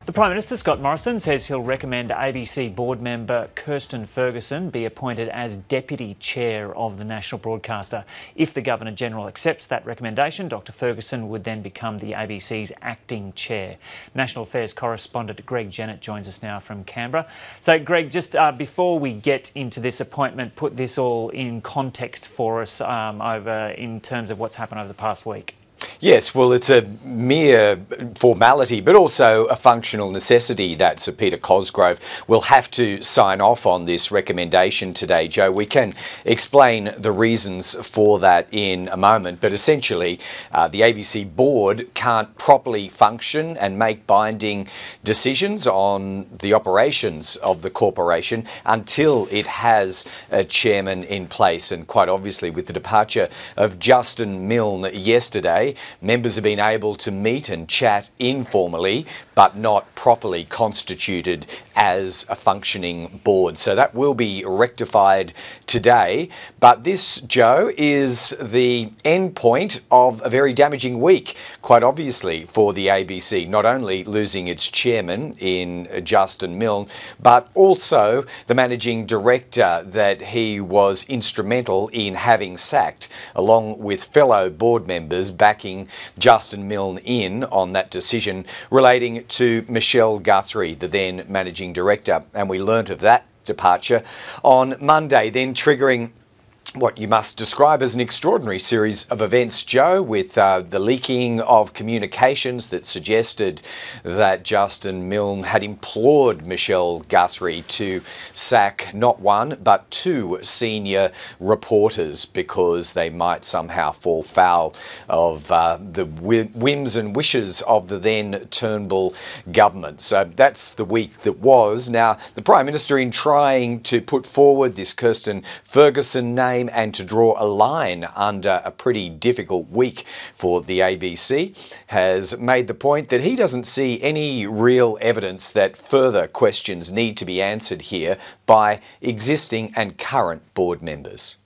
The Prime Minister, Scott Morrison, says he'll recommend ABC board member Kirstin Ferguson be appointed as Deputy Chair of the national broadcaster. If the Governor-General accepts that recommendation, Dr Ferguson would then become the ABC's acting chair. National Affairs correspondent Greg Jennett joins us now from Canberra. So, Greg, just before we get into this appointment, put this all in context for us in terms of what's happened over the past week. Yes, well, it's a mere formality, but also a functional necessity that Sir Peter Cosgrove will have to sign off on this recommendation today, Joe. We can explain the reasons for that in a moment, but essentially the ABC board can't properly function and make binding decisions on the operations of the corporation until it has a chairman in place. And quite obviously, with the departure of Justin Milne yesterday, members have been able to meet and chat informally, but not properly constituted as a functioning board. So that will be rectified today. But this, Joe, is the end point of a very damaging week, quite obviously, for the ABC. Not only losing its chairman in Justin Milne, but also the managing director that he was instrumental in having sacked, along with fellow board members backing Justin Milne in on that decision relating to Michelle Guthrie, the then managing director. And we learnt of that departure on Monday, then triggering what you must describe as an extraordinary series of events, Joe, with the leaking of communications that suggested that Justin Milne had implored Michelle Guthrie to sack not one but two senior reporters because they might somehow fall foul of the whims and wishes of the then Turnbull government. So that's the week that was. Now, the Prime Minister, in trying to put forward this Kirstin Ferguson name and to draw a line under a pretty difficult week for the ABC, has made the point that he doesn't see any real evidence that further questions need to be answered here by existing and current board members.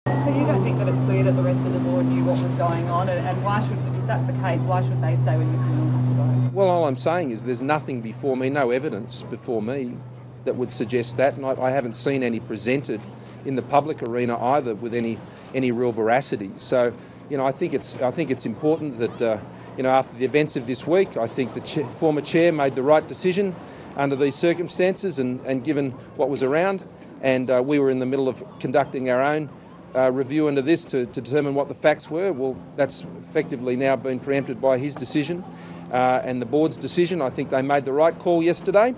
So you don't think that it's clear that the rest of the board knew what was going on, and why should, if that's the case, why should they stay with Mr Milne have to go? Well, all I'm saying is there's nothing before me, no evidence before me that would suggest that, and I haven't seen any presented in the public arena either with any real veracity. So, I think it's important that after the events of this week, I think the former chair made the right decision under these circumstances and given what was around, and we were in the middle of conducting our own review into this to determine what the facts were. Well, that's effectively now been preempted by his decision and the board's decision. I think they made the right call yesterday.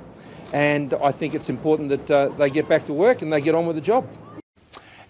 And I think it's important that they get back to work and they get on with the job.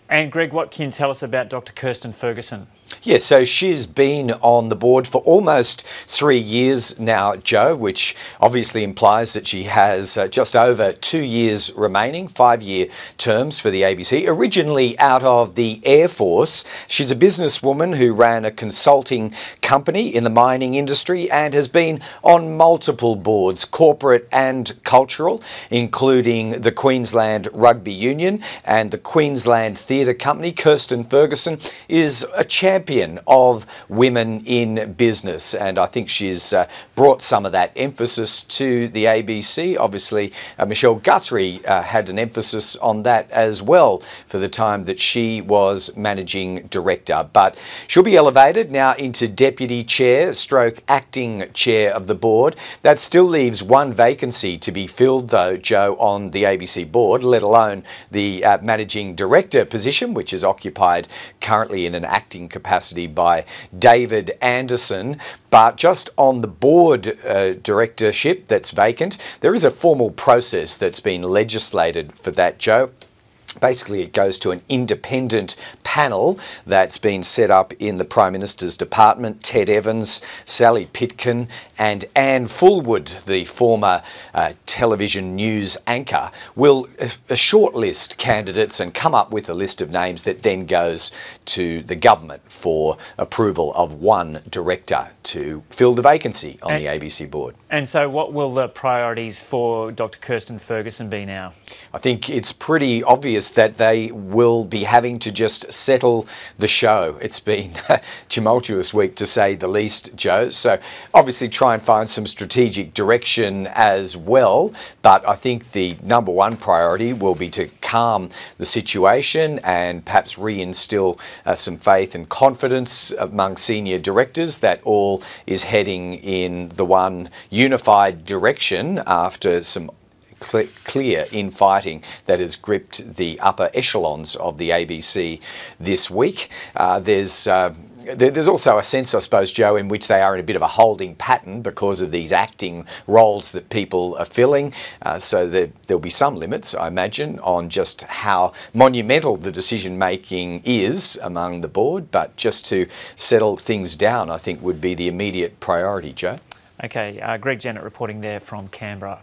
And Greg, what can you tell us about Dr Kirstin Ferguson? Yes, so she's been on the board for almost 3 years now, Joe, which obviously implies that she has just over 2 years remaining, 5-year terms for the ABC. Originally out of the Air Force, she's a businesswoman who ran a consulting company in the mining industry and has been on multiple boards, corporate and cultural, including the Queensland Rugby Union and the Queensland Theatre Company. Kirstin Ferguson is a champion of women in business, and I think she's brought some of that emphasis to the ABC. Obviously, Michelle Guthrie had an emphasis on that as well for the time that she was managing director, but she'll be elevated now into deputy chair stroke acting chair of the board. That still leaves one vacancy to be filled though, Joe, on the ABC board, let alone the managing director position, which is occupied currently in an acting capacity by David Anderson. But just on the board directorship that's vacant, there is a formal process that's been legislated for that, Joe. Basically, it goes to an independent panel that's been set up in the Prime Minister's department. Ted Evans, Sally Pitkin and Anne Fulwood, the former television news anchor, will shortlist candidates and come up with a list of names that then goes to the government for approval of one director to fill the vacancy on the ABC board. And so what will the priorities for Dr Kirstin Ferguson be now? I think it's pretty obvious that they will be having to just settle the show. It's been a tumultuous week to say the least, Joe. So obviously try and find some strategic direction as well. But I think the number one priority will be to calm the situation and perhaps reinstill some faith and confidence among senior directors that all is heading in the one unified direction after some clear infighting that has gripped the upper echelons of the ABC this week. There's also a sense, I suppose, Joe, in which they are in a bit of a holding pattern because of these acting roles that people are filling. So there'll be some limits, I imagine, on just how monumental the decision-making is among the board. But just to settle things down, I think, would be the immediate priority, Joe. Okay, Greg Jennett reporting there from Canberra.